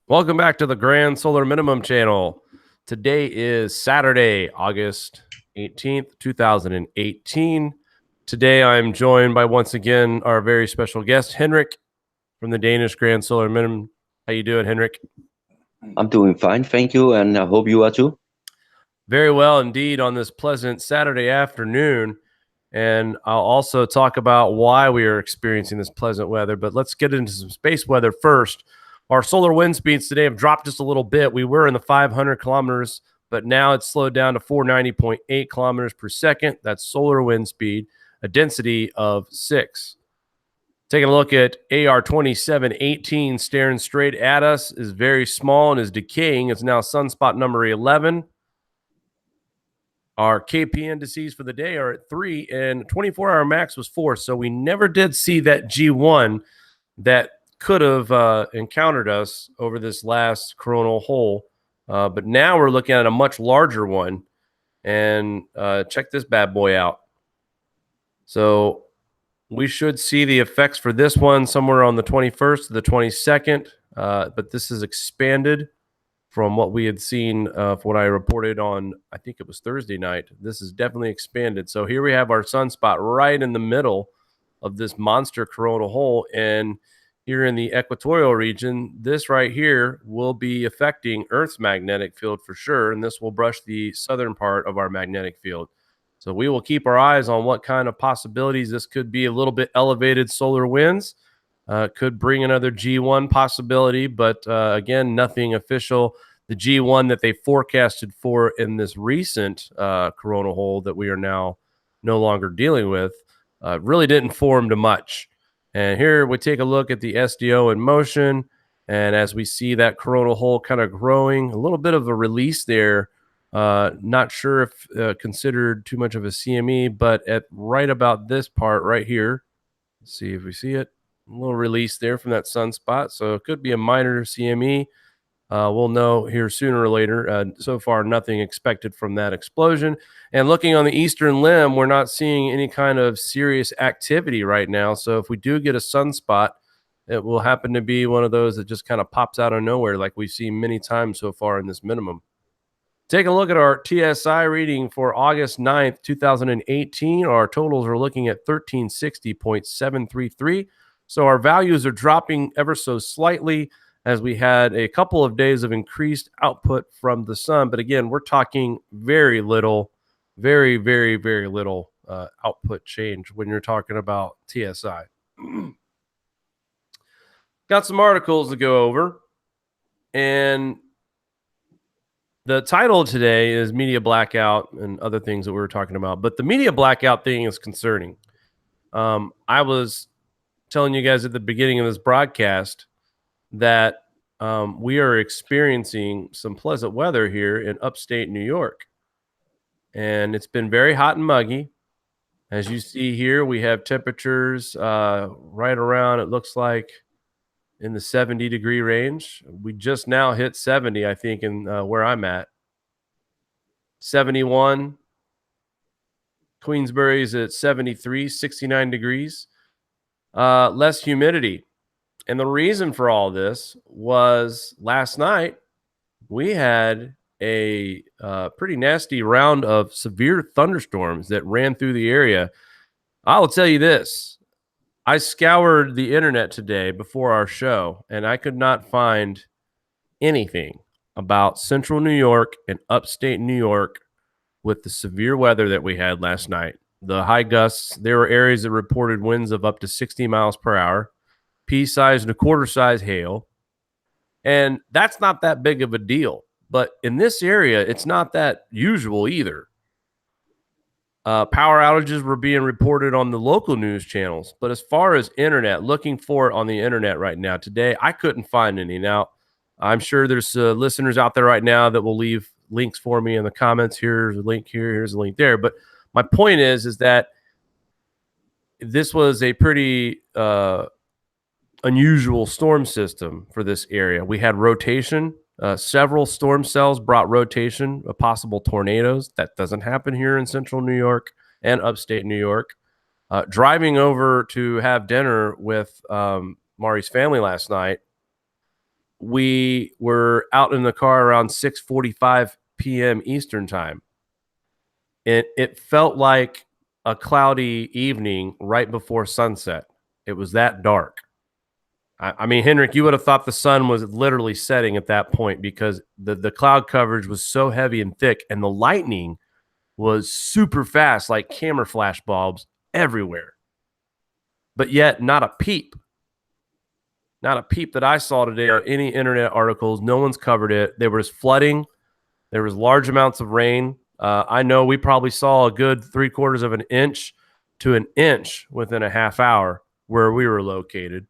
Welcome back to the Grand Solar Minimum channel. Today is Saturday, August 18th, 2018. Today I'm joined by once again our very special guest, Henrik from the Danish Grand Solar Minimum. How you doing, Henrik? I'm doing fine, thank you, and I hope you are too. Very well indeed on this pleasant Saturday afternoon. And I'll also talk about why we are experiencing this pleasant weather. But let's get into some space weather first. Our solar wind speeds today have dropped just a little bit. We were in the 500 kilometers, but now it's slowed down to 490.8 kilometers per second. That's solar wind speed, a density of 6. Taking a look at AR 2718 staring straight at us is very small and is decaying. It's now sunspot number 11. Our KP indices for the day are at 3, and 24-hour max was 4. So we never did see that G1 that could have encountered us over this last coronal hole. But now we're looking at a much larger one. And check this bad boy out. So we should see the effects for this one somewhere on the 21st to the 22nd. But this is expanded from what we had seen for what I reported on, I think it was Thursday night. This is definitely expanded. So here we have our sunspot right in the middle of this monster coronal hole. And here in the equatorial region, this right here will be affecting Earth's magnetic field for sure. And this will brush the southern part of our magnetic field. So we will keep our eyes on what kind of possibilities this could be. A little bit elevated solar winds. Could bring another G1 possibility, but again, nothing official. The G1 that they forecasted for in this recent coronal hole that we are now no longer dealing with really didn't form to much. And here we take a look at the SDO in motion. And as we see that coronal hole kind of growing, a little bit of a release there. Not sure if considered too much of a CME, but at right about this part right here, let's see if we see it. A little release there from that sunspot. So it could be a minor CME. We'll know here sooner or later. So far, nothing expected from that explosion. And looking on the eastern limb, we're not seeing any kind of serious activity right now. So if we do get a sunspot, it will happen to be one of those that just kind of pops out of nowhere like we've seen many times so far in this minimum. Take a look at our TSI reading for August 9th, 2018. Our totals are looking at 1360.733. So our values are dropping ever so slightly as we had a couple of days of increased output from the sun. But again, we're talking very little, very, very, very little output change when you're talking about TSI. Got some articles to go over. And the title today is Media Blackout and other things that we were talking about. But the media blackout thing is concerning. I was telling you guys at the beginning of this broadcast that we are experiencing some pleasant weather here in upstate New York. And it's been very hot and muggy. As you see here, we have temperatures right around, it looks like, in the 70-degree range. We just now hit 70, I think, in where I'm at. 71. Queensbury's at 73, 69 degrees. Less humidity. And the reason for all this was last night we had a pretty nasty round of severe thunderstorms that ran through the area. I will tell you this. I scoured the internet today before our show, and I could not find anything about central New York and upstate New York with the severe weather that we had last night. The high gusts, there were areas that reported winds of up to 60 miles per hour, pea-size and a quarter-size hail. And that's not that big of a deal. But in this area, it's not that usual either. Power outages were being reported on the local news channels. But as far as internet, looking for it on the internet right now, today, I couldn't find any. Now, I'm sure there's listeners out there right now that will leave links for me in the comments. Here's a link here, here's a link there. But my point is that this was a pretty unusual storm system for this area. We had rotation. Several storm cells brought rotation of possible tornadoes. That doesn't happen here in central New York and upstate New York. Driving over to have dinner with Mari's family last night, we were out in the car around 6:45 p.m. Eastern time. It felt like a cloudy evening right before sunset. It was that dark. I mean, Henrik, you would have thought the sun was literally setting at that point because the cloud coverage was so heavy and thick, and the lightning was super fast, like camera flash bulbs everywhere. But yet, not a peep. Not a peep that I saw today on any internet articles. No one's covered it. There was flooding. There was large amounts of rain. I know we probably saw a good 3/4 of an inch to an inch within a half hour where we were located.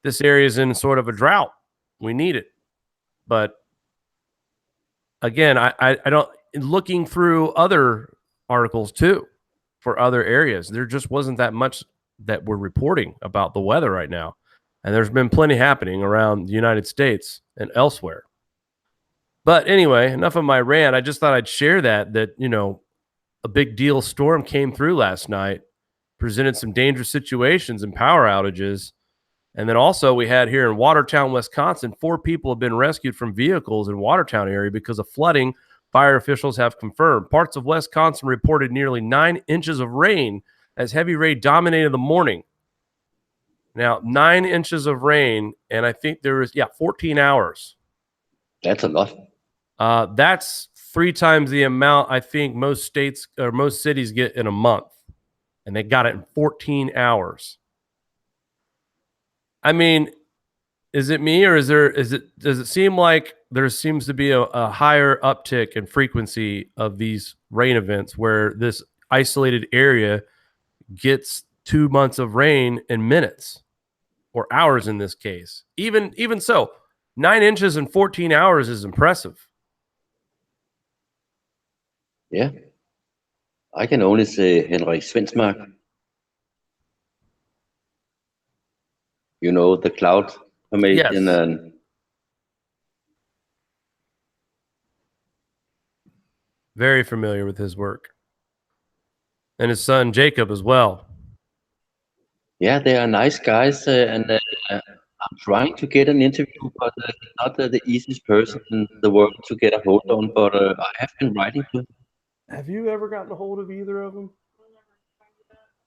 This area is in sort of a drought. We need it. But again, I don't, looking through other articles too for other areas, there just wasn't that much that we're reporting about the weather right now. And there's been plenty happening around the United States and elsewhere. But anyway, enough of my rant. I just thought I'd share that, you know, a big deal storm came through last night, presented some dangerous situations and power outages. And then also we had here in Watertown, Wisconsin, 4 people have been rescued from vehicles in Watertown area because of flooding. Fire officials have confirmed. Parts of Wisconsin reported nearly 9 inches of rain as heavy rain dominated the morning. Now, 9 inches of rain, and I think there was, 14 hours. That's a lot. That's 3 times the amount I think most states or most cities get in a month. And they got it in 14 hours. I mean, is it me or does it seem like there seems to be a higher uptick in frequency of these rain events where this isolated area gets 2 months of rain in minutes or hours in this case? Even so, 9 inches in 14 hours is impressive. Yeah. I can only say Henrik Svensmark. You know, the cloud formation. Yes. And Very familiar with his work. And his son Jacob as well. yeah, they are nice guys, and I'm trying to get an interview, but not the easiest person in the world to get a hold on. But I have been writing to him. Have you ever gotten a hold of either of them?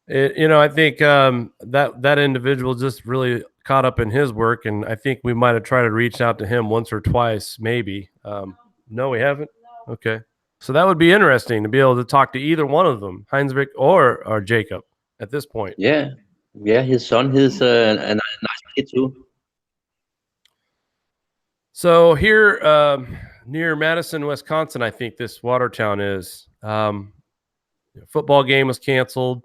I think that individual just really caught up in his work, and I think we might have tried to reach out to him once or twice, maybe. No, we haven't. No. Okay, so that would be interesting to be able to talk to either one of them, Heinrich or Jacob, at this point. Yeah, his son is a nice kid too. So here near Madison, Wisconsin, I think this Watertown is. Football game was canceled.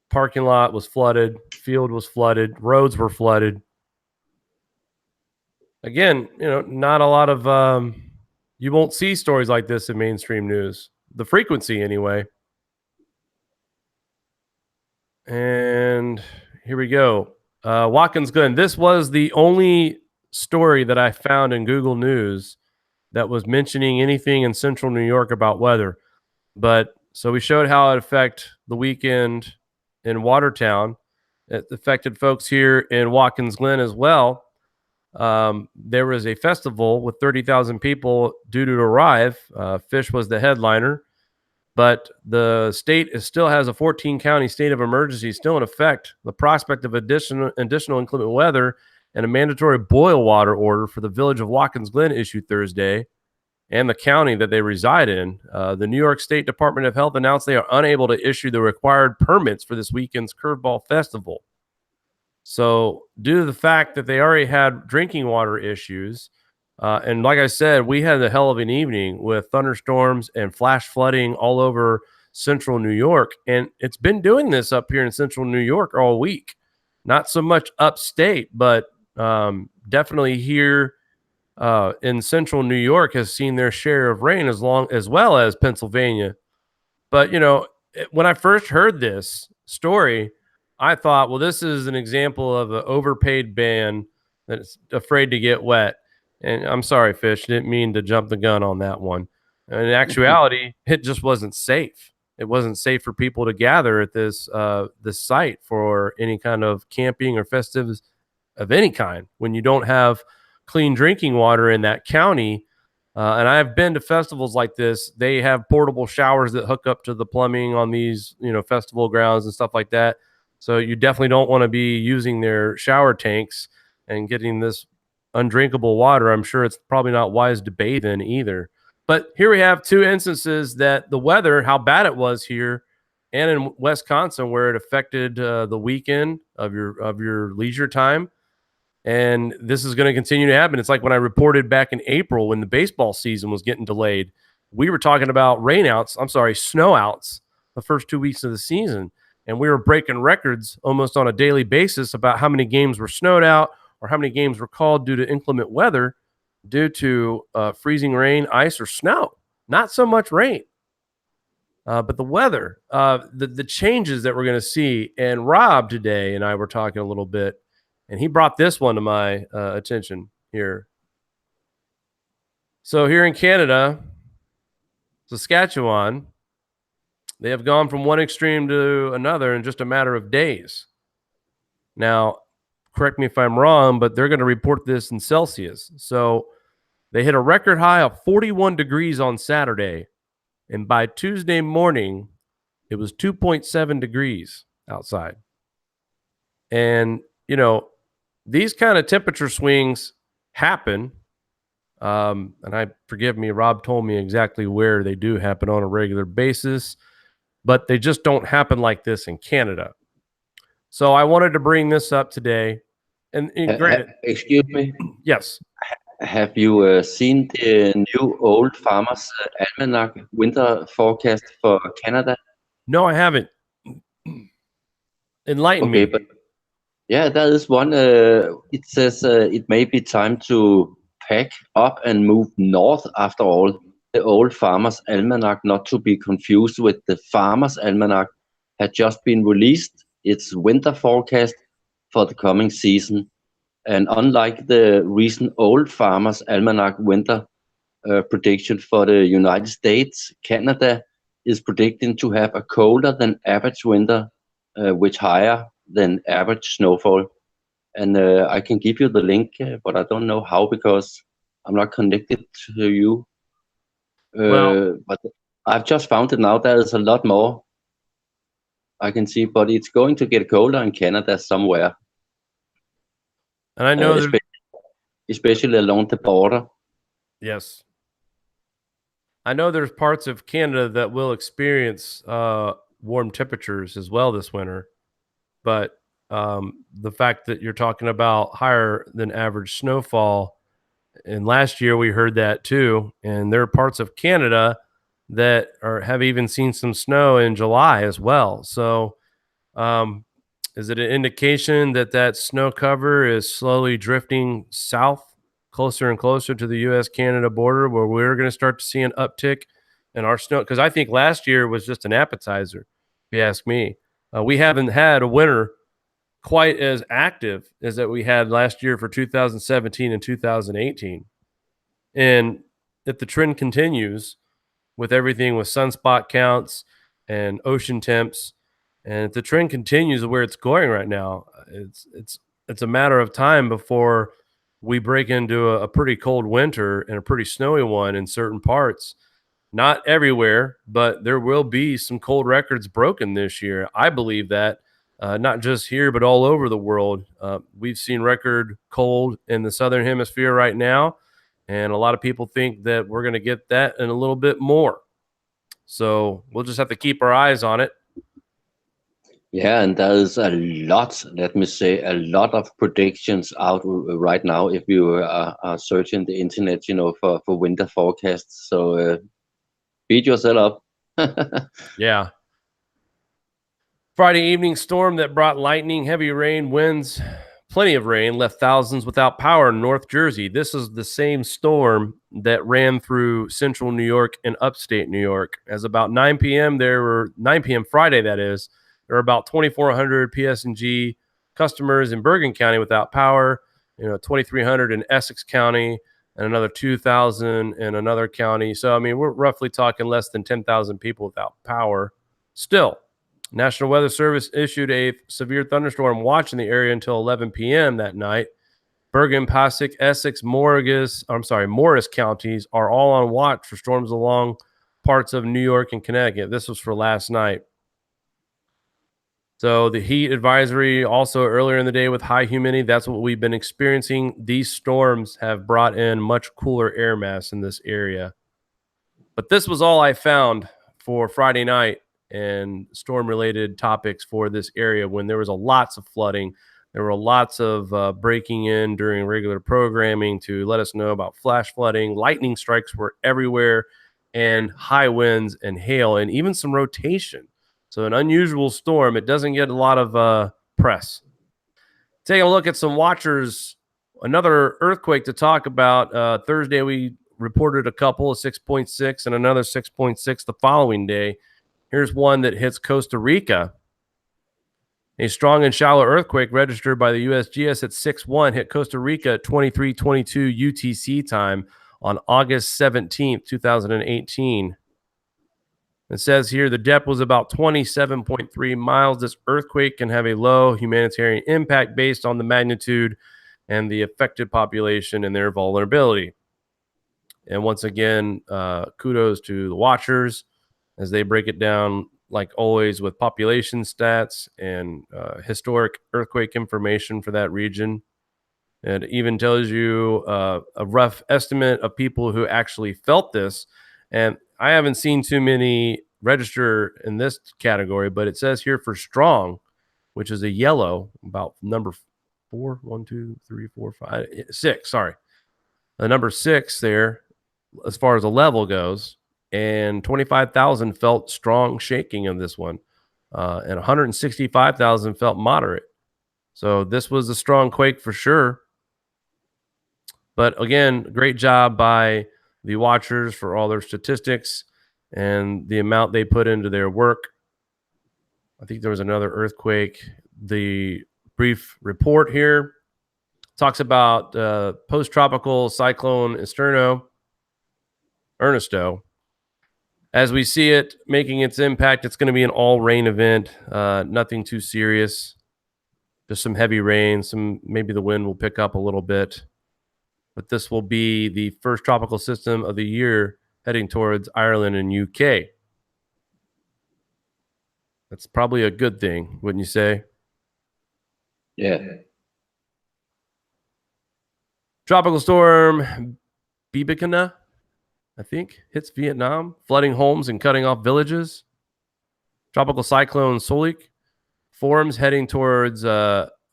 Parking lot was flooded. Field was flooded. Roads were flooded. Again, not a lot of you won't see stories like this in mainstream news. The frequency, anyway. And here we go. Watkins Glen. This was the only story that I found in Google News that was mentioning anything in central New York about weather. But so we showed how it affected the weekend in Watertown. It affected folks here in Watkins Glen as well. There was a festival with 30,000 people due to arrive. Fish was the headliner, but the state still has a 14-county state of emergency still in effect. The prospect of additional inclement weather and a mandatory boil water order for the village of Watkins Glen issued Thursday, and the county that they reside in. The New York State Department of Health announced they are unable to issue the required permits for this weekend's Curveball Festival. So due to the fact that they already had drinking water issues, and like I said, we had a hell of an evening with thunderstorms and flash flooding all over central New York. And it's been doing this up here in central New York all week. Not so much upstate, but definitely here in central New York has seen their share of rain as well as Pennsylvania. But, when I first heard this story, I thought, well, this is an example of an overpaid band that's afraid to get wet. And I'm sorry, Fish, didn't mean to jump the gun on that one. And in actuality, it just wasn't safe. It wasn't safe for people to gather at this site for any kind of camping or festivities of any kind when you don't have clean drinking water in that county. And I've been to festivals like this. They have portable showers that hook up to the plumbing on these, festival grounds and stuff like that. So you definitely don't want to be using their shower tanks and getting this undrinkable water. I'm sure it's probably not wise to bathe in either. But here we have two instances that the weather, how bad it was here and in Wisconsin, where it affected the weekend of your leisure time. And this is going to continue to happen. It's like when I reported back in April when the baseball season was getting delayed. We were talking about snowouts the first 2 weeks of the season. And we were breaking records almost on a daily basis about how many games were snowed out or how many games were called due to inclement weather, due to freezing rain, ice, or snow. Not so much rain, but the weather, the changes that we're going to see. And Rob today and I were talking a little bit, and he brought this one to my attention here. So here in Canada, Saskatchewan, they have gone from one extreme to another in just a matter of days. Now, correct me if I'm wrong, but they're going to report this in Celsius. So they hit a record high of 41 degrees on Saturday. And by Tuesday morning, it was 2.7 degrees outside. And, these kind of temperature swings happen. And forgive me, Rob told me exactly where they do happen on a regular basis, but they just don't happen like this in Canada. So I wanted to bring this up today. And granted, excuse me. Yes. Have you seen the new Old Farmers Almanac winter forecast for Canada? No, I haven't. Enlighten me. But yeah, there is one. It says it may be time to pack up and move north after all. The Old Farmers Almanac, not to be confused with the Farmers Almanac, had just been released. Its winter forecast for the coming season. And unlike the recent Old Farmers Almanac winter prediction for the United States, Canada is predicting to have a colder than average winter, which higher than average snowfall. And I can give you the link, but I don't know how because I'm not connected to you. But I've just found it now. There is a lot more I can see, but it's going to get colder in Canada somewhere. And I know especially along the border. Yes. I know there's parts of Canada that will experience warm temperatures as well this winter. But the fact that you're talking about higher than average snowfall, and last year we heard that too, and there are parts of Canada that have even seen some snow in July as well. So is it an indication that snow cover is slowly drifting south, closer and closer to the U.S.-Canada border, where we're going to start to see an uptick in our snow? Because I think last year was just an appetizer, if you ask me. We haven't had a winter quite as active as that we had last year for 2017 and 2018. And if the trend continues with everything with sunspot counts and ocean temps, and if the trend continues where it's going right now, it's a matter of time before we break into a pretty cold winter and a pretty snowy one in certain parts. Not everywhere, but there will be some cold records broken this year. I believe that, not just here, but all over the world. We've seen record cold in the Southern Hemisphere right now, and a lot of people think that we're going to get that and a little bit more. So we'll just have to keep our eyes on it. Yeah, and there's a lot, let me say, a lot of predictions out right now if you are searching the internet, for winter forecasts. So beat yourself up. Yeah. Friday evening storm that brought lightning, heavy rain, winds, plenty of rain, left thousands without power in North Jersey. This is the same storm that ran through central New York and upstate New York. As about 9 p.m. Friday, that is, there were about 2,400 PS&G customers in Bergen County without power, 2,300 in Essex County, and another 2,000 in another county. So, I mean, we're roughly talking less than 10,000 people without power. Still, National Weather Service issued a severe thunderstorm watch in the area until 11 p.m. that night. Bergen, Passaic, Essex, Morris counties are all on watch for storms along parts of New York and Connecticut. This was for last night. So the heat advisory also earlier in the day with high humidity, that's what we've been experiencing. These storms have brought in much cooler air mass in this area. But this was all I found for Friday night and storm-related topics for this area when there was lots of flooding. There were lots of breaking in during regular programming to let us know about flash flooding. Lightning strikes were everywhere, and high winds and hail, and even some rotation. So an unusual storm. It doesn't get a lot of press. Taking a look at some watchers. Another earthquake to talk about. Thursday, we reported a couple of 6.6 and another 6.6 the following day. Here's one that hits Costa Rica. A strong and shallow earthquake registered by the USGS at 6.1 hit Costa Rica at 23:22 UTC time on August 17th, 2018. It says here the depth was about 27.3 miles. This earthquake can have a low humanitarian impact based on the magnitude and the affected population and their vulnerability. And once again, kudos to the watchers as they break it down, like always, with population stats and historic earthquake information for that region. It even tells you a rough estimate of people who actually felt this. And I haven't seen too many register in this category, but it says here for strong, which is a yellow, about number 4, 1, 2, 3, 4, 5, 6. Sorry. The number 6 there, as far as the level goes, and 25,000 felt strong shaking in this one, and 165,000 felt moderate. So this was a strong quake for sure. But again, great job by the watchers for all their statistics and the amount they put into their work. I think there was another earthquake. The brief report here talks about post-tropical cyclone Ernesto. As we see it making its impact, it's going to be an all-rain event. Nothing too serious. Just some heavy rain. Maybe the wind will pick up a little bit. But this will be the first tropical system of the year heading towards Ireland and UK. That's probably a good thing, wouldn't you say? Yeah. Tropical storm Bibikana, I think, hits Vietnam, flooding homes and cutting off villages. Tropical cyclone Solik forms heading towards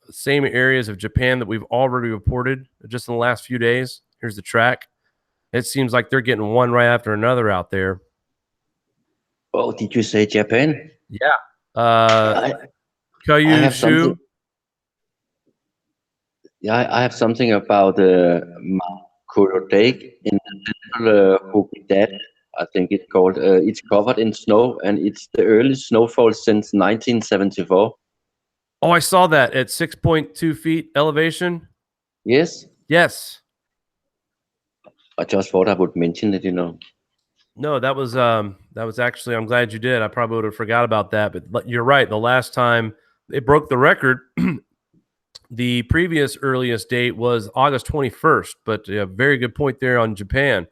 same areas of Japan that we've already reported just in the last few days. Here's the track. It seems like they're getting one right after another out there. Oh, did you say Japan? Yeah. Kyushu. I have something about Mount Kurodake in the central Hokkidat, I think it's called. It's covered in snow, and it's the earliest snowfall since 1974. Oh, I saw that at 6.2 feet elevation. Yes. I just thought I would mention it, No, that was actually, I'm glad you did. I probably would have forgot about that, but you're right. The last time it broke the record, the previous earliest date was August 21st, but a very good point there on Japan.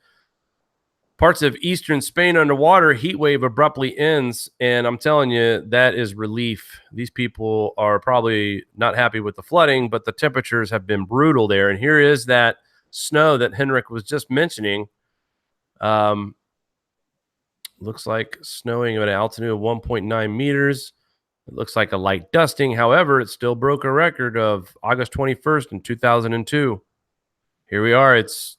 Parts of eastern Spain underwater, heat wave abruptly ends, and I'm telling you, that is relief. These people are probably not happy with the flooding, but the temperatures have been brutal there. And here is that snow that Henrik was just mentioning. Looks like snowing at an altitude of 1.9 meters. It looks like a light dusting. However, it still broke a record of August 21st in 2002. Here we are. It's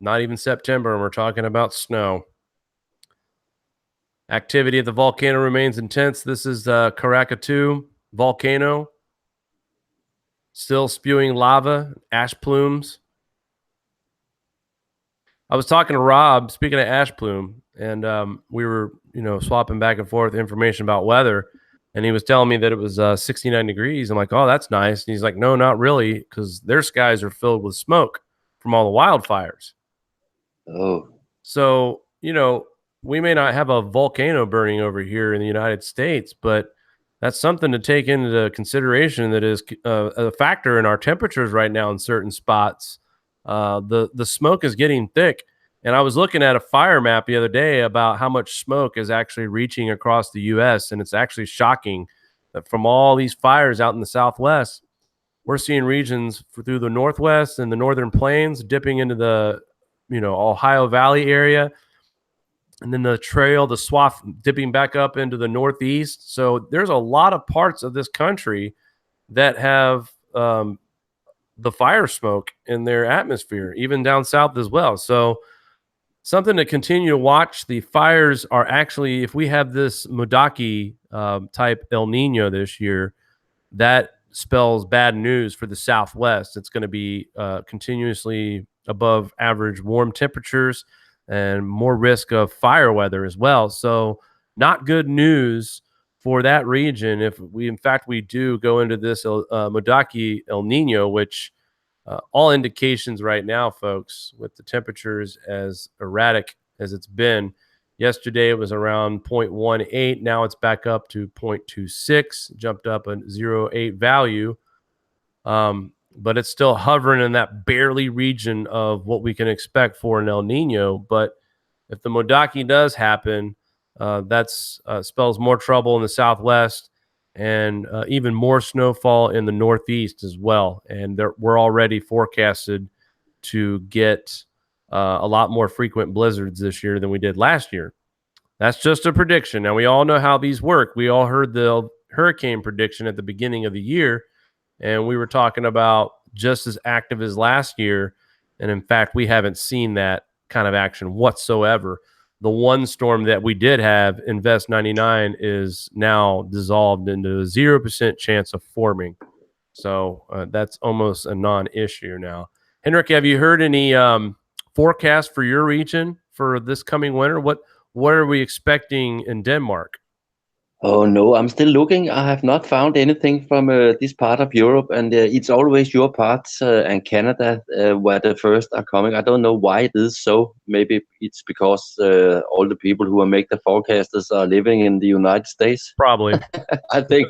not even September, and we're talking about snow. Activity at the volcano remains intense. This is Krakatoa volcano. Still spewing lava, ash plumes. I was talking to Rob, speaking of ash plume, and we were, swapping back and forth information about weather. And he was telling me that it was 69 degrees. I'm like, oh, that's nice. And he's like, no, not really, because their skies are filled with smoke from all the wildfires. Oh. So, we may not have a volcano burning over here in the United States, but that's something to take into consideration. That is a factor in our temperatures right now in certain spots. The smoke is getting thick, and I was looking at a fire map the other day about how much smoke is actually reaching across the U.S., and it's actually shocking that from all these fires out in the Southwest, we're seeing regions through the Northwest and the Northern Plains dipping into the Ohio Valley area, and then the swath dipping back up into the Northeast. So there's a lot of parts of this country that have the fire smoke in their atmosphere, even down south as well. So something to continue to watch. The fires are actually, if we have this Mudaki type El Nino this year, that spells bad news for the Southwest. It's going to be continuously above average warm temperatures and more risk of fire weather as well. So not good news for that region if we, in fact, we do go into this Mudaki El Nino, which all indications right now, folks, with the temperatures as erratic as it's been. Yesterday it was around 0.18. Now it's back up to 0.26, jumped up a 0.8 value. But it's still hovering in that barely region of what we can expect for an El Nino. But if the Modaki does happen, that's spells more trouble in the Southwest and even more snowfall in the Northeast as well. And we're already forecasted to get a lot more frequent blizzards this year than we did last year. That's just a prediction. Now, we all know how these work. We all heard the hurricane prediction at the beginning of the year, and we were talking about just as active as last year. And in fact, we haven't seen that kind of action whatsoever. The one storm that we did have, Invest 99, is now dissolved into a 0% chance of forming. So that's almost a non-issue now. Henrik, have you heard any forecast for your region for this coming winter? What are we expecting in Denmark? Oh no, I'm still looking. I have not found anything from this part of Europe, and it's always your parts and Canada where the first are coming. I don't know why it is so. Maybe it's because all the people who make the forecasters are living in the United States. Probably. I think.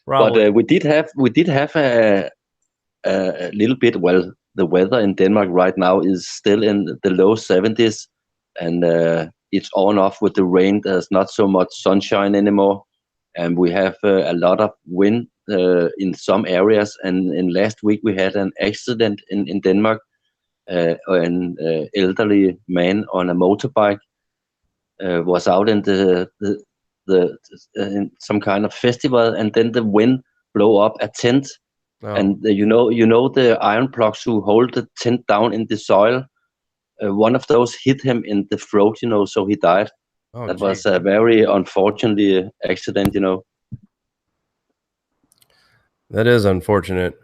Probably. But we did have a little bit. Well, the weather in Denmark right now is still in the low 70s, and it's on off with the rain. There's not so much sunshine anymore, and we have a lot of wind in some areas. And last week we had an accident in Denmark. An elderly man on a motorbike was out in in some kind of festival, and then the wind blow up a tent. Oh. And you know the iron blocks who hold the tent down in the soil. One of those hit him in the throat, so he died. Oh, that geez. was a very unfortunate accident, That is unfortunate.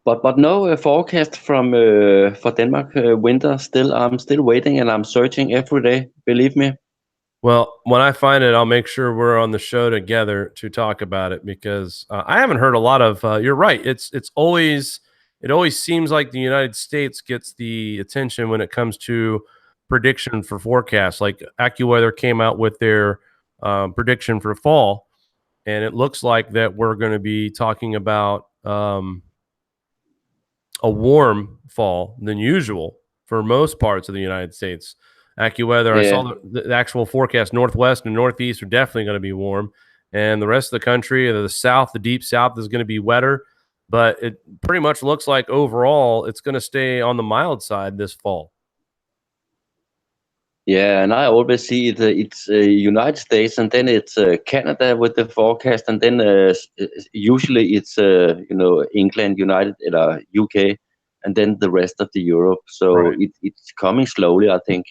But no forecast from for Denmark winter. I'm still waiting, and I'm searching every day. Believe me. Well, when I find it, I'll make sure we're on the show together to talk about it, because I haven't heard a lot of. You're right. It always seems like the United States gets the attention when it comes to prediction for forecasts. Like AccuWeather came out with their prediction for fall, and it looks like that we're going to be talking about a warm fall than usual for most parts of the United States. AccuWeather, I saw the actual forecast. Northwest and Northeast are definitely going to be warm, and the rest of the country, the South, the deep South, is going to be wetter. But it pretty much looks like overall it's going to stay on the mild side this fall. Yeah, and I always see it's United States, and then it's Canada with the forecast, and then usually it's England, United, UK, and then the rest of the Europe. So right. It's coming slowly, I think.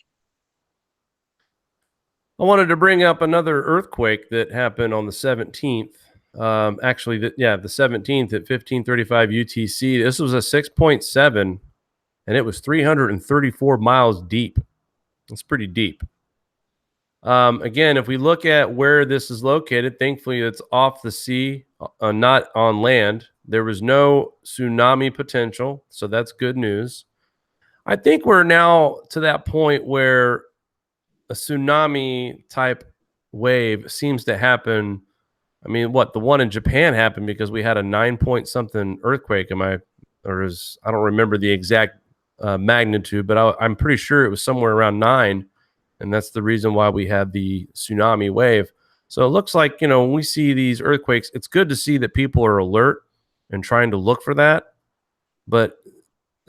I wanted to bring up another earthquake that happened on the 17th. Actually, the 17th at 15:35 UTC. This was a 6.7, and it was 334 miles deep. It's pretty deep. Again, if we look at where this is located, thankfully it's off the sea, not on land. There was no tsunami potential, so that's good news. I think we're now to that point where a tsunami type wave seems to happen I mean, what, the one in Japan happened because we had a 9 point something earthquake. I don't remember the exact magnitude, but I'm pretty sure it was somewhere around 9, and that's the reason why we had the tsunami wave. So it looks like, when we see these earthquakes, it's good to see that people are alert and trying to look for that. But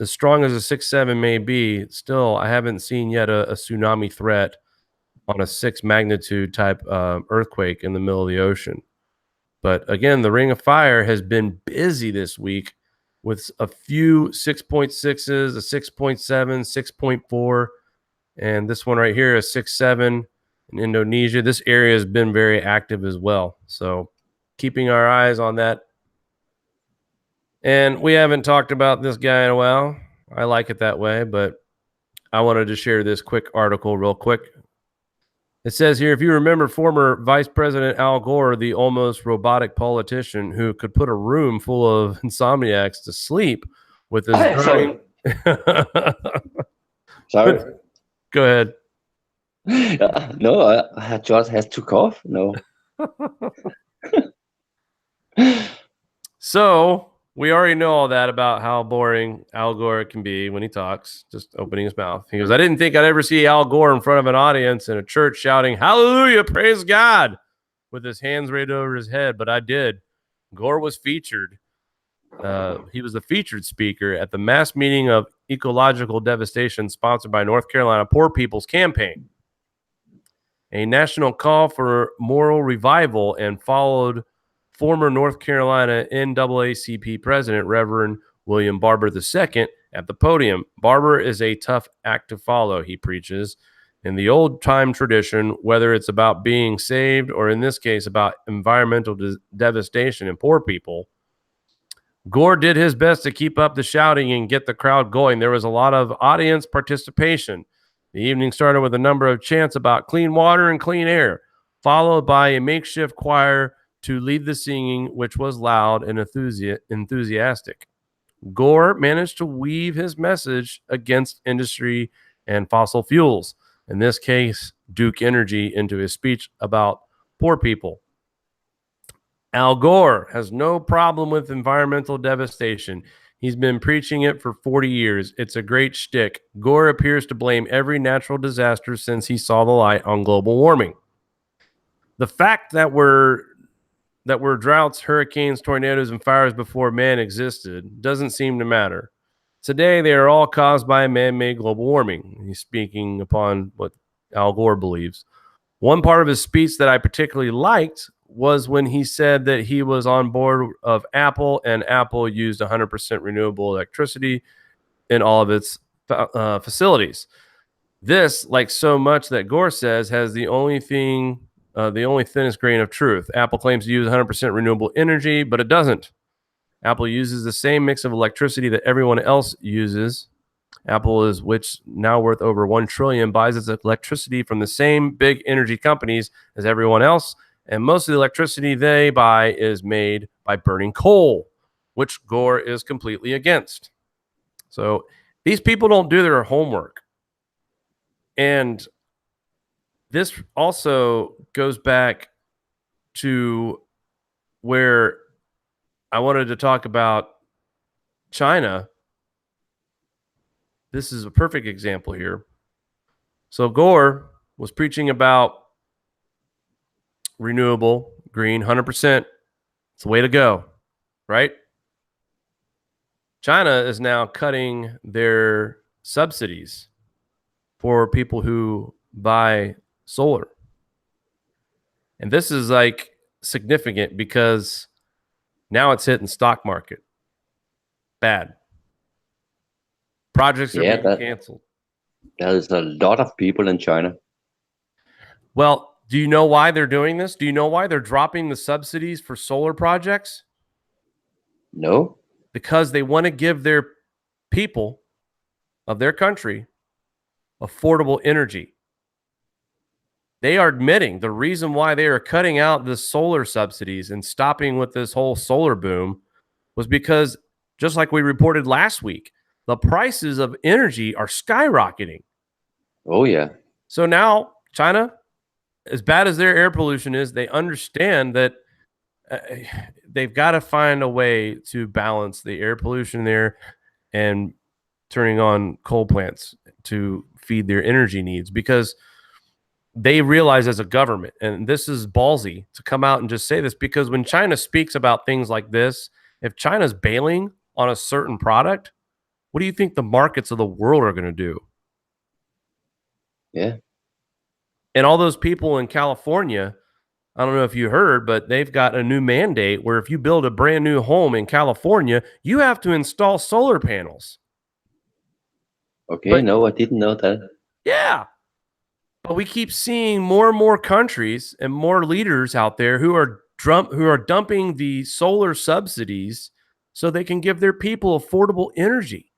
as strong as a 6.7 may be, still, I haven't seen yet a tsunami threat on a 6 magnitude type earthquake in the middle of the ocean. But again, the Ring of Fire has been busy this week with a few 6.6s, a 6.7, 6.4, and this one right here, a 6.7 in Indonesia. This area has been very active as well. So keeping our eyes on that. And we haven't talked about this guy in a while. I like it that way, but I wanted to share this quick article real quick. It says here, if you remember former Vice President Al Gore, the almost robotic politician who could put a room full of insomniacs to sleep with his Sorry. Sorry. Go ahead. No, I just had to cough. No. So we already know all that about how boring Al Gore can be when he talks, just opening his mouth. He goes, I didn't think I'd ever see Al Gore in front of an audience in a church shouting, hallelujah, praise God, with his hands right over his head, but I did. Gore was featured. He was the featured speaker at the mass meeting of ecological devastation sponsored by North Carolina Poor People's Campaign, a national call for moral revival, and followed former North Carolina NAACP president, Reverend William Barber II, at the podium. Barber is a tough act to follow, he preaches. In the old-time tradition, whether it's about being saved or, in this case, about environmental devastation and poor people, Gore did his best to keep up the shouting and get the crowd going. There was a lot of audience participation. The evening started with a number of chants about clean water and clean air, followed by a makeshift choir to lead the singing, which was loud and enthusiastic. Gore managed to weave his message against industry and fossil fuels, in this case, Duke Energy, into his speech about poor people. Al Gore has no problem with environmental devastation. He's been preaching it for 40 years. It's a great shtick. Gore appears to blame every natural disaster since he saw the light on global warming. The fact that were droughts, hurricanes, tornadoes, and fires before man existed doesn't seem to matter. Today, they are all caused by man-made global warming. He's speaking upon what Al Gore believes. One part of his speech that I particularly liked was when he said that he was on board of Apple, and Apple used 100% renewable electricity in all of its facilities. This, like so much that Gore says, has the only thinnest grain of truth. Apple claims to use 100% renewable energy, but it doesn't. Apple uses the same mix of electricity that everyone else uses. Apple is, which now worth over $1 trillion, buys its electricity from the same big energy companies as everyone else. And most of the electricity they buy is made by burning coal, which Gore is completely against. So these people don't do their homework. And this also goes back to where I wanted to talk about China. This is a perfect example here. So Gore was preaching about renewable, green, 100%. It's the way to go, right? China is now cutting their subsidies for people who buy solar. And this is like significant because now it's hitting stock market. Bad. Projects are being canceled. There's a lot of people in China. Well, do you know why they're doing this? Do you know why they're dropping the subsidies for solar projects? No. Because they want to give their people of their country affordable energy. They are admitting the reason why they are cutting out the solar subsidies and stopping with this whole solar boom was because, just like we reported last week, the prices of energy are skyrocketing. Oh, yeah. So now China, as bad as their air pollution is, they understand that they've got to find a way to balance the air pollution there and turning on coal plants to feed their energy needs, because they realize as a government, and this is ballsy to come out and just say this, because when China speaks about things like this, if China's bailing on a certain product, what do you think the markets of the world are going to do? Yeah. And all those people in California, I don't know if you heard, but they've got a new mandate where if you build a brand new home in California, you have to install solar panels. Okay, But no, I didn't know that. yeah, but we keep seeing more and more countries and more leaders out there who are dumping the solar subsidies so they can give their people affordable energy.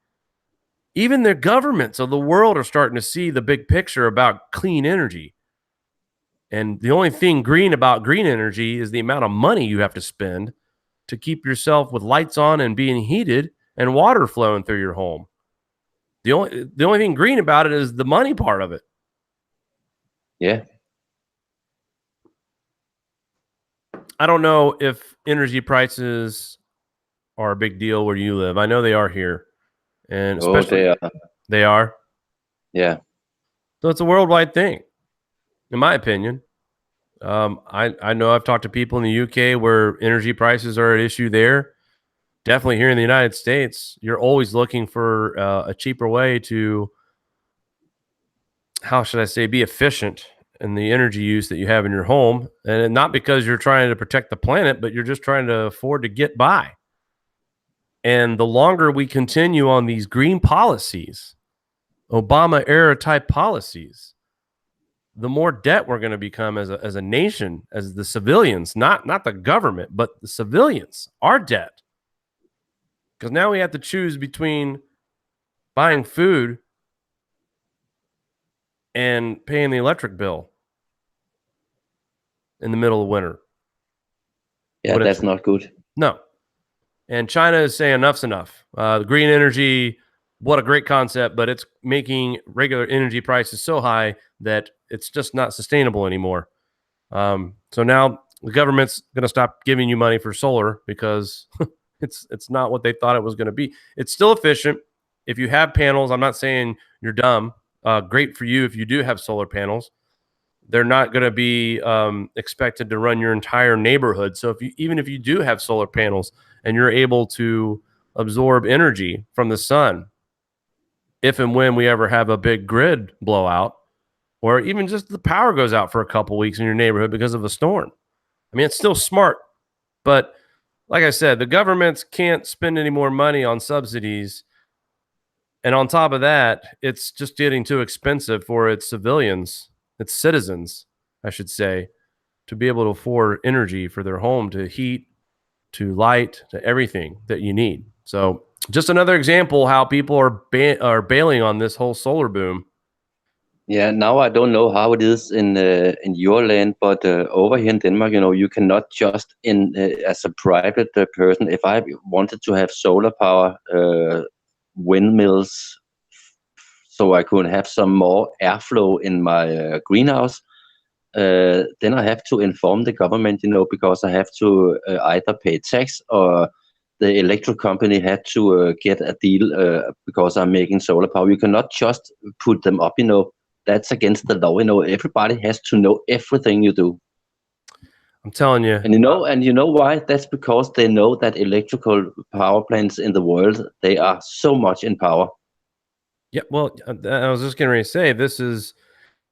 Even the governments of the world are starting to see the big picture about clean energy. And the only thing green about green energy is the amount of money you have to spend to keep yourself with lights on and being heated and water flowing through your home. The only thing green about it is the money part of it. Yeah. I don't know if energy prices are a big deal where you live. I know they are here, and Oh, especially they are. Yeah. So it's a worldwide thing, in my opinion. I know I've talked to people in the UK where energy prices are an issue there. Definitely here in the United States, you're always looking for a cheaper way to, how should I say, be efficient in the energy use that you have in your home. And not because you're trying to protect the planet, but you're just trying to afford to get by. And the longer we continue on these green policies, Obama era type policies, the more debt we're going to become as a nation, as the civilians, not the government, but the civilians, our debt. Because now we have to choose between buying food and paying the electric bill in the middle of winter. Yeah, that's not good. No. And China is saying enough's enough. The green energy, what a great concept, but it's making regular energy prices so high that it's just not sustainable anymore. So now the government's going to stop giving you money for solar because it's not what they thought it was going to be. It's still efficient. If you have panels, I'm not saying you're dumb. Great for you if you do have solar panels. They're not going to be expected to run your entire neighborhood. So even if you do have solar panels and you're able to absorb energy from the sun, if and when we ever have a big grid blowout, or even just the power goes out for a couple weeks in your neighborhood because of a storm, I mean, it's still smart. But like I said, the governments can't spend any more money on subsidies. And on top of that, it's just getting too expensive for its civilians, its citizens, I should say, to be able to afford energy for their home, to heat, to light, to everything that you need. So just another example how people are bailing on this whole solar boom. Yeah, now I don't know how it is in your land, but over here in Denmark, you cannot just as a private person. If I wanted to have solar power windmills, so I could have some more airflow in my greenhouse, then I have to inform the government, because I have to either pay tax or the electric company had to get a deal because I'm making solar power. You cannot just put them up, That's against the law. Everybody has to know everything you do. I'm telling you. And you know why? That's because they know that electrical power plants in the world, they are so much in power. Yeah, well, I was just going to say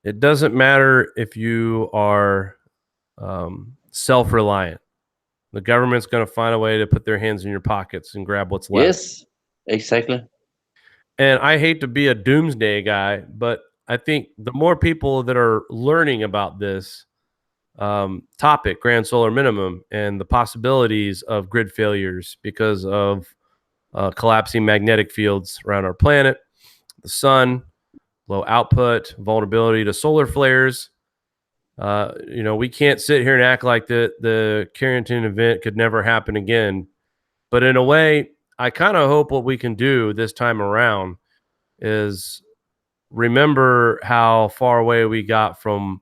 it doesn't matter if you are self-reliant. The government's going to find a way to put their hands in your pockets and grab what's left. Yes, exactly. And I hate to be a doomsday guy, but I think the more people that are learning about this topic, grand solar minimum, and the possibilities of grid failures because of collapsing magnetic fields around our planet, the sun, low output, vulnerability to solar flares. We can't sit here and act like the Carrington event could never happen again. But in a way, I kind of hope what we can do this time around is remember how far away we got from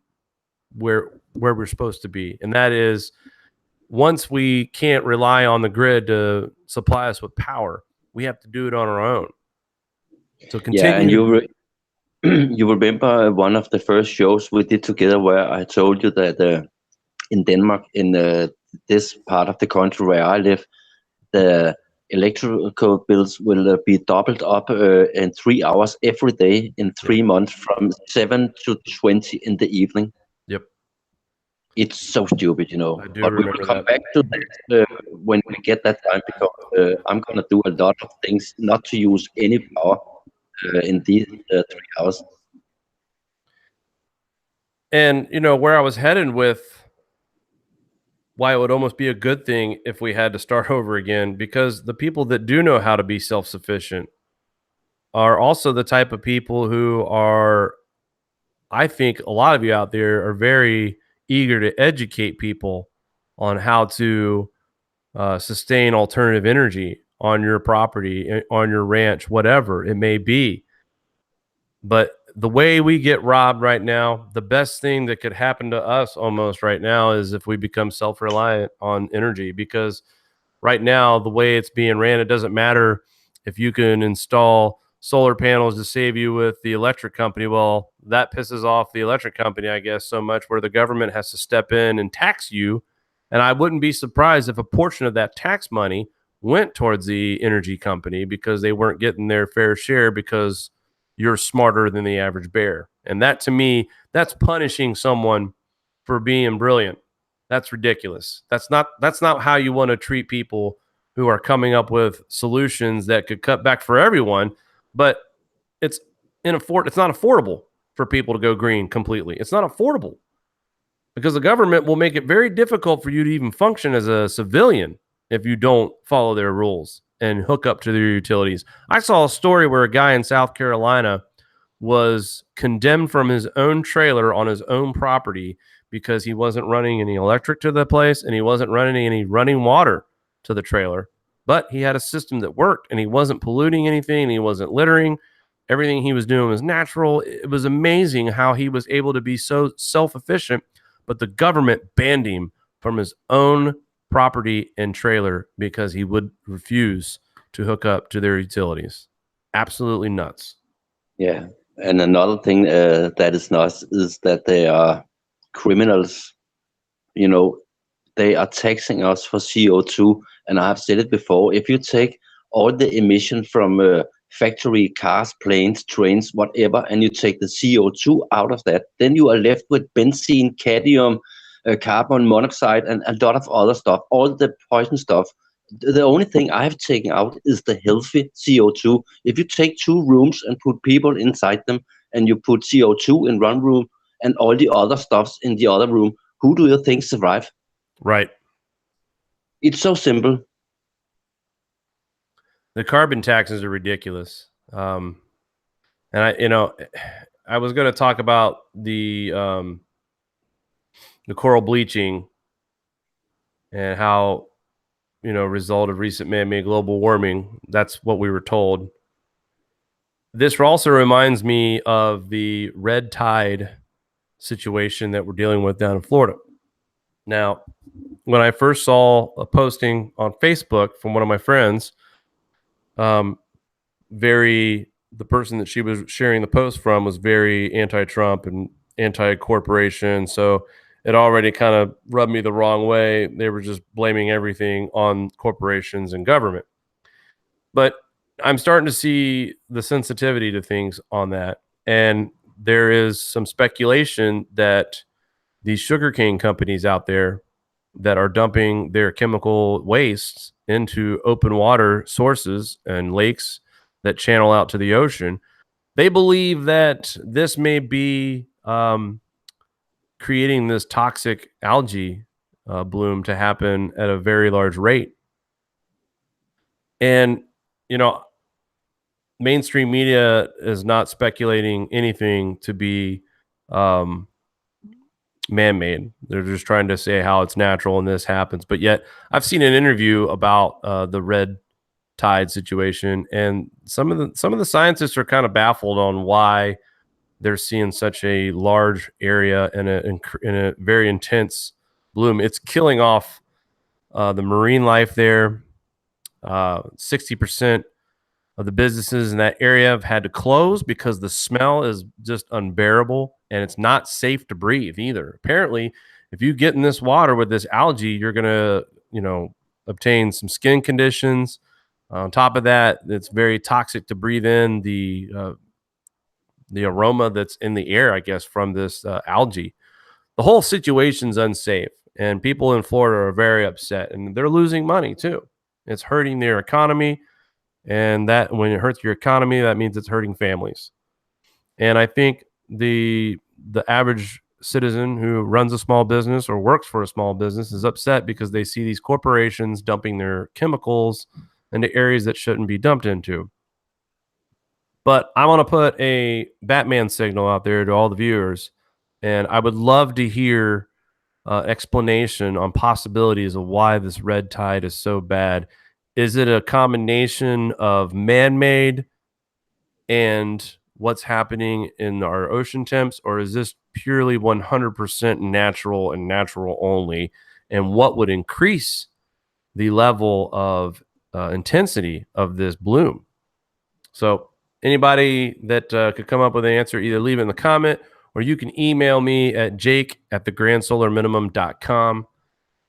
where we're supposed to be. And that is once we can't rely on the grid to supply us with power, we have to do it on our own. So Yeah, and continue. you remember one of the first shows we did together where I told you that in Denmark, in this part of the country where I live, the electrical bills will be doubled up in 3 hours every day in 3 months from 7 to 20 in the evening. Yep. It's so stupid, you know. I do But we will remember come that. back to that when we get that time, because I'm going to do a lot of things not to use any power in these 3 hours. And, you know, where I was headed with why it would almost be a good thing if we had to start over again, because the people that do know how to be self-sufficient are also the type of people who are, I think a lot of you out there are very eager to educate people on how to sustain alternative energy on your property, on your ranch, whatever it may be. But the way we get robbed right now, the best thing that could happen to us almost right now is if we become self-reliant on energy, because right now, the way it's being ran, it doesn't matter if you can install solar panels to save you with the electric company. Well, that pisses off the electric company, I guess, so much where the government has to step in and tax you. And I wouldn't be surprised if a portion of that tax money went towards the energy company because they weren't getting their fair share because you're smarter than the average bear. And that, to me, that's punishing someone for being brilliant. That's ridiculous. That's not how you want to treat people who are coming up with solutions that could cut back for everyone, but it's it's not affordable for people to go green completely. It's not affordable because the government will make it very difficult for you to even function as a civilian if you don't follow their rules and hook up to their utilities. I saw a story where a guy in South Carolina was condemned from his own trailer on his own property because he wasn't running any electric to the place and he wasn't running any running water to the trailer. But he had a system that worked and he wasn't polluting anything and he wasn't littering. Everything he was doing was natural. It was amazing how he was able to be so self-efficient, but the government banned him from his own property and trailer because he would refuse to hook up to their utilities. Absolutely nuts. Yeah, and another thing that is nuts is that they are criminals. You know, they are taxing us for CO2. And I have said it before, if you take all the emission from factory cars, planes, trains, whatever, and you take the CO2 out of that, then you are left with benzene, cadmium, carbon monoxide, and a lot of other stuff, all the poison stuff. The only thing I have taken out is the healthy CO2. If you take 2 rooms and put people inside them, and you put CO2 in one room and all the other stuffs in the other room, who do you think survive? Right. It's so simple. The carbon taxes are ridiculous. And I was going to talk about the coral bleaching and how, result of recent man-made global warming. That's what we were told. This also reminds me of the red tide situation that we're dealing with down in Florida. Now, when I first saw a posting on Facebook from one of my friends, the person that she was sharing the post from was very anti-Trump and anti-corporation. So it already kind of rubbed me the wrong way. They were just blaming everything on corporations and government. But I'm starting to see the sensitivity to things on that. And there is some speculation that these sugarcane companies out there that are dumping their chemical wastes into open water sources and lakes that channel out to the ocean, they believe that this may be creating this toxic algae bloom to happen at a very large rate. And, mainstream media is not speculating anything to be man-made. They're just trying to say how it's natural and this happens. But yet I've seen an interview about the red tide situation, and some of the scientists are kind of baffled on why they're seeing such a large area in a very intense bloom. It's killing off the marine life there. 60% of the businesses in that area have had to close because the smell is just unbearable, and it's not safe to breathe either. Apparently, if you get in this water with this algae, you're going to, obtain some skin conditions. On top of that, it's very toxic to breathe in the aroma that's in the air, I guess, from this algae. The whole situation's unsafe, and people in Florida are very upset, and they're losing money too. It's hurting their economy, and that when it hurts your economy, that means it's hurting families. And I think the average citizen who runs a small business or works for a small business is upset because they see these corporations dumping their chemicals into areas that shouldn't be dumped into. But I want to put a Batman signal out there to all the viewers, and I would love to hear explanation on possibilities of why this red tide is so bad. Is it a combination of man-made and what's happening in our ocean temps, or is this purely 100% natural and natural only? And what would increase the level of intensity of this bloom? So anybody that could come up with an answer, either leave it in the comment or you can email me at jake@thegrandsolarminimum.com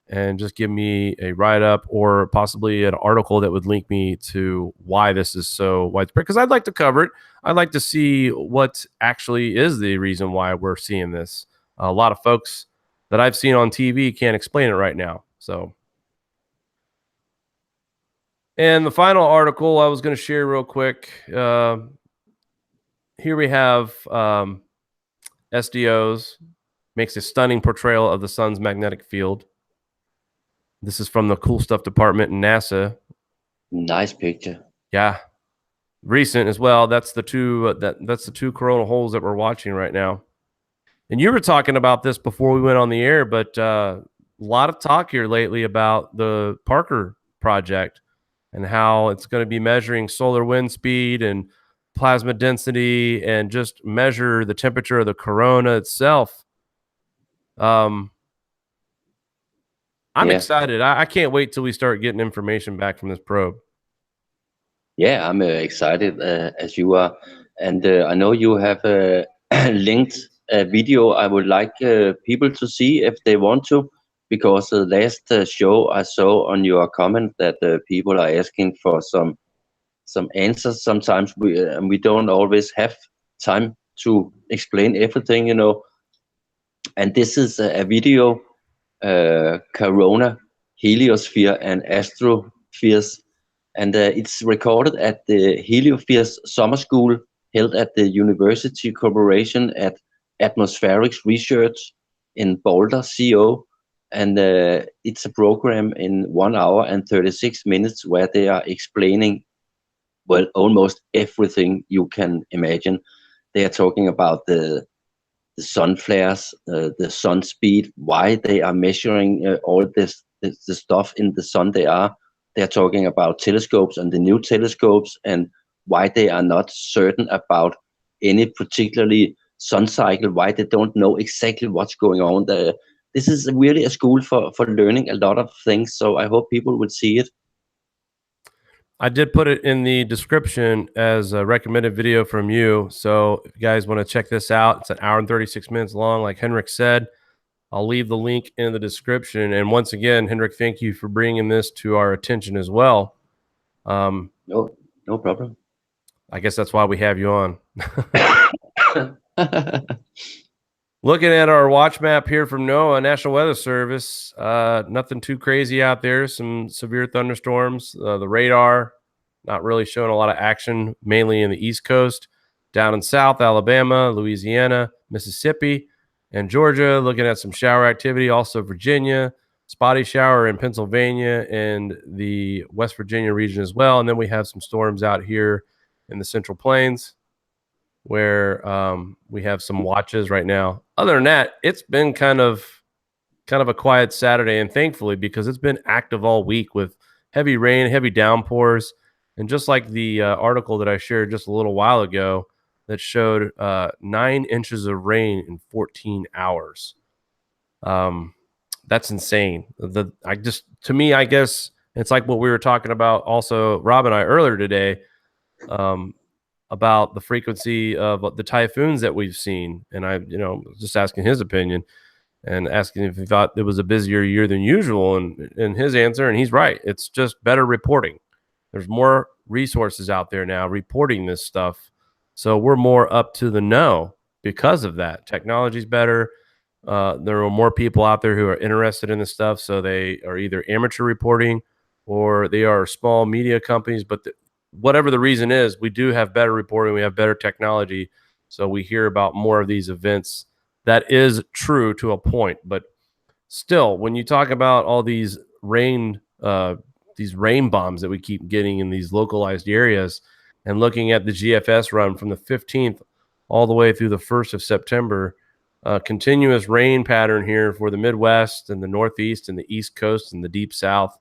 and just give me a write-up or possibly an article that would link me to why this is so widespread, because I'd like to cover it. I'd like to see what actually is the reason why we're seeing this. A lot of folks that I've seen on TV can't explain it right now. So, and the final article I was going to share real quick. Here we have SDOs makes a stunning portrayal of the sun's magnetic field. This is from the cool stuff department in NASA. Nice picture. Yeah, recent as well. That's the two that's the two coronal holes that we're watching right now. And you were talking about this before we went on the air, but a lot of talk here lately about the Parker project and how it's going to be measuring solar wind speed and plasma density and just measure the temperature of the corona itself. I'm excited. I can't wait till we start getting information back from this probe. Yeah, I'm excited as you are. And I know you have linked a video I would like people to see if they want to, because the last show I saw on your comment that people are asking for some answers. Sometimes we don't always have time to explain everything, And this is a video, Corona, Heliosphere, and Astrospheres. And it's recorded at the Heliospheres Summer School held at the University Corporation at Atmospherics Research in Boulder, CO. And it's a program in 1 hour and 36 minutes where they are explaining, well, almost everything you can imagine. They are talking about the sun flares, the sun speed, why they are measuring all the stuff in the sun. They're talking about telescopes and the new telescopes and why they are not certain about any particularly sun cycle, why they don't know exactly what's going on. This is really a school for learning a lot of things, so I hope people would see it. I did put it in the description as a recommended video from you. So if you guys want to check this out, it's an hour and 36 minutes long, like Henrik said. I'll leave the link in the description. And once again, Henrik, thank you for bringing this to our attention as well. No problem. I guess that's why we have you on. Looking at our watch map here from NOAA, National Weather Service, nothing too crazy out there. Some severe thunderstorms. The radar not really showing a lot of action, mainly in the East Coast. Down in South Alabama, Louisiana, Mississippi, and Georgia, looking at some shower activity. Also Virginia, spotty shower in Pennsylvania and the West Virginia region as well. And then we have some storms out here in the Central Plains, where we have some watches right now. Other than that, it's been kind of a quiet Saturday, and thankfully, because it's been active all week with heavy rain, heavy downpours, and just like the article that I shared just a little while ago that showed 9 inches of rain in 14 hours. that's insane. To me, I guess it's like what we were talking about also, Rob and I, earlier today, about the frequency of the typhoons that we've seen. And I, just asking his opinion and asking if he thought it was a busier year than usual. And his answer, and he's right, it's just better reporting. There's more resources out there now reporting this stuff. So we're more up to the know because of that. Technology's better. There are more people out there who are interested in this stuff. So they are either amateur reporting or they are small media companies. But whatever the reason is, we do have better reporting. We have better technology. So we hear about more of these events. That is true to a point. But still, when you talk about all these rain bombs that we keep getting in these localized areas, and looking at the GFS run from the 15th all the way through the 1st of September, continuous rain pattern here for the Midwest and the Northeast and the East Coast and the Deep South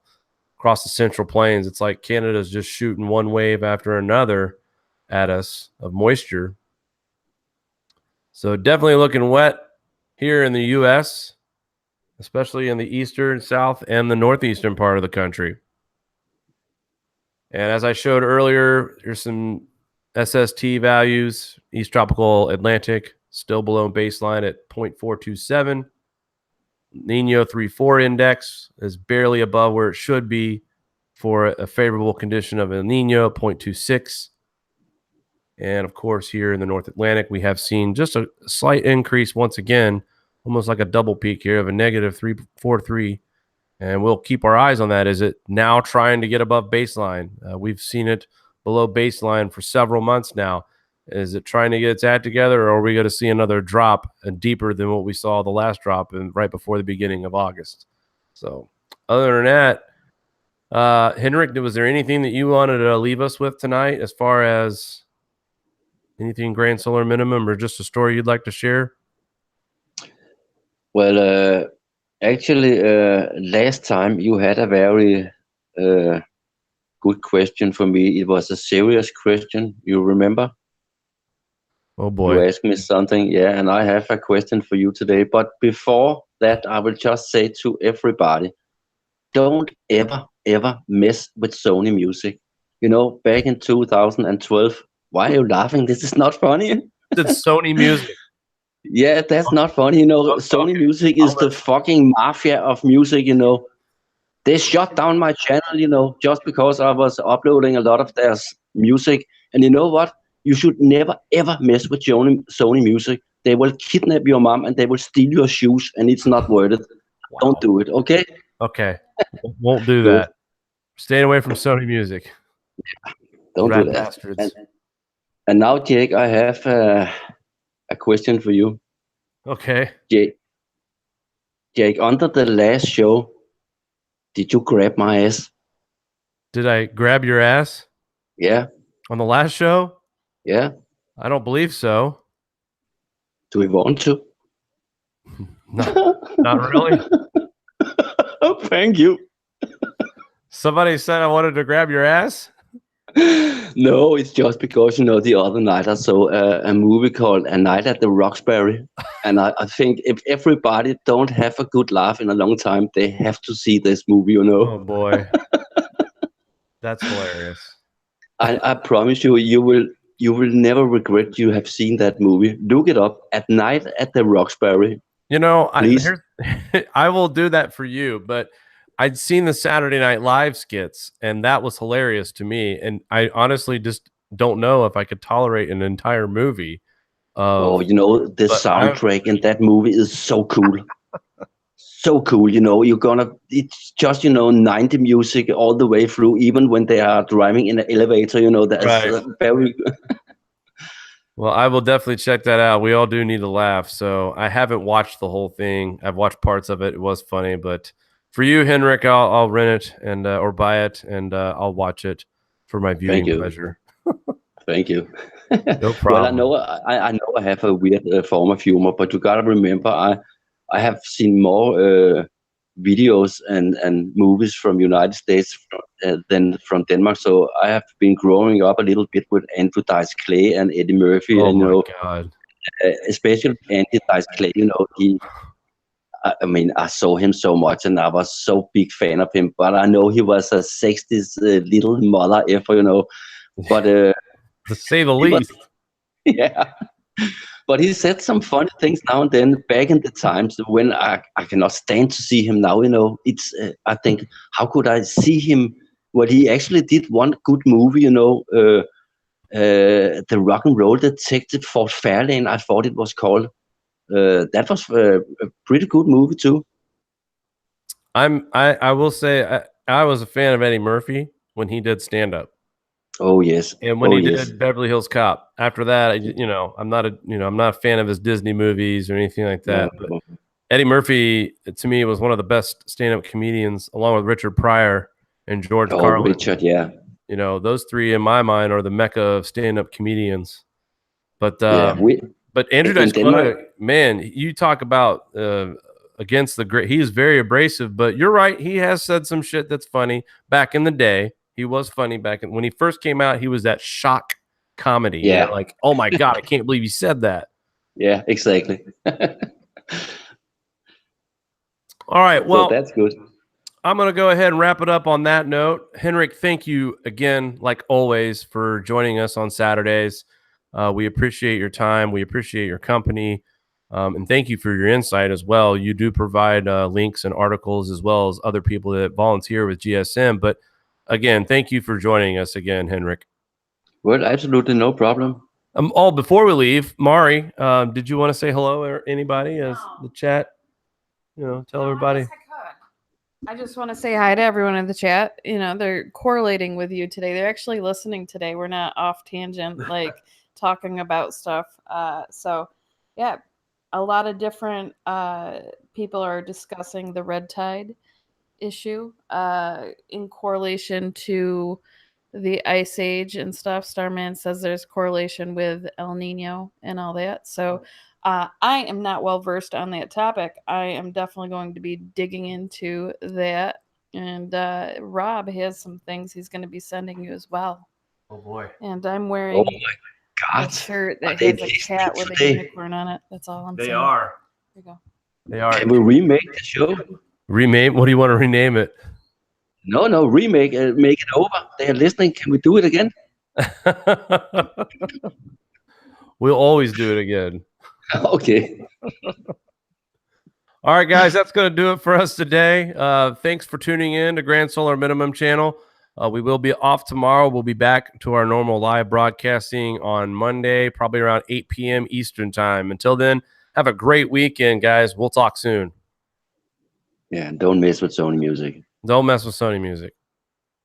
across the Central Plains. It's like Canada's just shooting one wave after another at us of moisture. So definitely looking wet here in the U.S., especially in the eastern, south, and the northeastern part of the country. And as I showed earlier, here's some SST values. East Tropical Atlantic still below baseline at 0.427. Nino 3.4 index is barely above where it should be for a favorable condition of El Nino, 0.26. And of course, here in the North Atlantic, we have seen just a slight increase once again, almost like a double peak here of a negative 3.43. And we'll keep our eyes on that. Is it now trying to get above baseline? We've seen it below baseline for several months now. Is it trying to get its act together, or are we going to see another drop deeper than what we saw the last drop right before the beginning of August? So other than that, Henrik, was there anything that you wanted to leave us with tonight as far as anything Grand Solar Minimum or just a story you'd like to share? Well, actually, last time you had a very good question for me. It was a serious question. You remember? Oh, boy. You asked me something. Yeah, and I have a question for you today. But before that, I will just say to everybody, don't ever, ever mess with Sony Music. Back in 2012, why are you laughing? This is not funny. It's Sony Music. Yeah, that's not funny. Sony Music is the fucking mafia of music, They shut down my channel, just because I was uploading a lot of their music. And you know what? You should never, ever mess with Sony Music. They will kidnap your mom and they will steal your shoes, and it's not worth it. Wow. Don't do it, okay? Okay. Won't do that. Staying away from Sony Music. Don't do that. And now, Jake, I have a question for you. Okay. Jake, under the last show, did you grab my ass? Did I grab your ass? Yeah. On the last show? Yeah. I don't believe so. Do we want to? Not really. Thank you. Somebody said I wanted to grab your ass? No, it's just because, the other night I saw a movie called A Night at the Roxbury. And I think if everybody don't have a good laugh in a long time, they have to see this movie, Oh, boy. That's hilarious. I promise you, you will never regret you have seen that movie. Look it up, A Night at the Roxbury. I will do that for you, but I'd seen the Saturday Night Live skits, and that was hilarious to me. And I honestly just don't know if I could tolerate an entire movie. The soundtrack in that movie is so cool. So cool, it's just, 90 music all the way through, even when they are driving in an elevator, that's right. Very good. Well, I will definitely check that out. We all do need to laugh. So I haven't watched the whole thing. I've watched parts of it. It was funny, but for you, Henrik, I'll rent it and or buy it, and I'll watch it for my viewing pleasure. Thank you. No problem. Well, I know I have a weird form of humor, but you gotta remember, I have seen more videos and movies from United States than from Denmark. So I have been growing up a little bit with Andrew Dice Clay and Eddie Murphy. Oh, my God. Especially Andy Dice Clay, I mean, I saw him so much, and I was so big fan of him. But I know he was a 60s little mother effer, you know. But To say the he was, least. yeah. But he said some funny things now and then back in the times when I cannot stand to see him now, you know. It's I think, how could I see him? Well, he actually did one good movie, you know, the Rock and Roll Detective Fort Fairlane, I thought it was called. That was a pretty good movie too. I will say I was a fan of Eddie Murphy when he did stand up. Oh yes, And when oh he yes, did Beverly Hills Cop. After that, I'm not a fan of his Disney movies or anything like that. no, But Eddie Murphy, to me, was one of the best stand-up comedians, along with Richard Pryor and George oh Carlin. Richard, yeah, Those three in my mind are the mecca of stand-up comedians. But yeah. but Andrew In Dice Denmark, Clay, man, you talk about against the great. He is very abrasive, but you're right. He has said some shit that's funny back in the day. He was funny when he first came out. He was that shock comedy. yeah, Like, oh my God, I can't believe you said that. yeah, exactly. All right, well, so that's good. I'm going to go ahead and wrap it up on that note. Henrik, thank you again, like always, for joining us on Saturdays. We appreciate your time. We appreciate your company. And thank you for your insight as well. You do provide links and articles as well as other people that volunteer with GSM. But again, thank you for joining us again, Henrik. Well, absolutely no problem. Before we leave, Mari, did you want to say hello or anybody as the chat? Tell everybody. I just want to say hi to everyone in the chat. They're correlating with you today. They're actually listening today. We're not off tangent, like talking about stuff. So, yeah, a lot of different people are discussing the red tide issue in correlation to the ice age and stuff. Starman says there's correlation with El Nino and all that. So I am not well versed on that topic. I am definitely going to be digging into that. And Rob has some things he's going to be sending you as well. Oh boy! And I'm wearing Oh my a God! shirt that has a cat with a unicorn on it. That's all I'm saying. They are. There you go. They are. Can we remake the show? Rename? What do you want to rename it? No, remake, make it over. They are listening. Can we do it again? We'll always do it again. Okay. All right, guys, that's going to do it for us today. Thanks for tuning in to Grand Solar Minimum Channel. We will be off tomorrow. We'll be back to our normal live broadcasting on Monday, probably around 8 p.m. Eastern time. Until then, have a great weekend, guys. We'll talk soon. Yeah, don't mess with Sony Music. Don't mess with Sony Music.